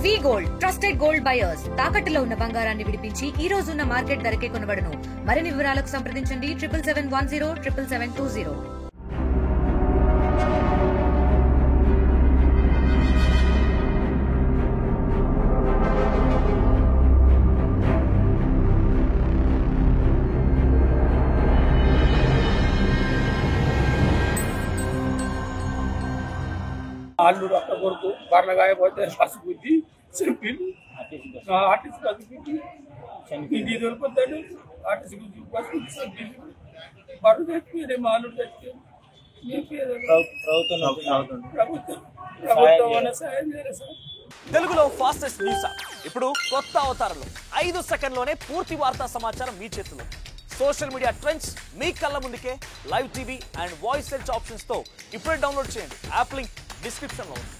వి gold, trusted gold buyers. తాకట్టులో ఉన్న బంగారాన్ని విడిపించి ఈ రోజు ఉన్న మార్కెట్ ధరకే కొనబడును. మరిన్ని వివరాలకు సంప్రదించండి 7771077720. ఆళ్ళు రక్త కొడుకు బర్ల గాయపోతే బస్సు గుద్ది చంపిండు. ఆర్టీసీ బస్సు గుద్ది ఇది దొరుకుతాడు. ఆర్టీసీ గుద్ది బస్సు గుద్ది చంపిండు. బర్రు తెచ్చిపోయి మా అల్లుడు తెచ్చిపోయి ప్రభుత్వం సాయం చేయాలి సార్. తెలుగులో ఫాస్టెస్ట్ న్యూస్ యాప్ ఇప్పుడు కొత్త అవతారంలో 5 సెకండ్లోనే పూర్తి వార్తా సమాచారం మీ చేతిలో. సోషల్ మీడియా ట్రెండ్స్ మీ కళ్ళ ముందుకే live TV and voice search options తో ఇప్పుడే డౌన్లోడ్ చేయండి. యాప్ లింక్ డిస్క్రిప్షన్ లో ఉంది.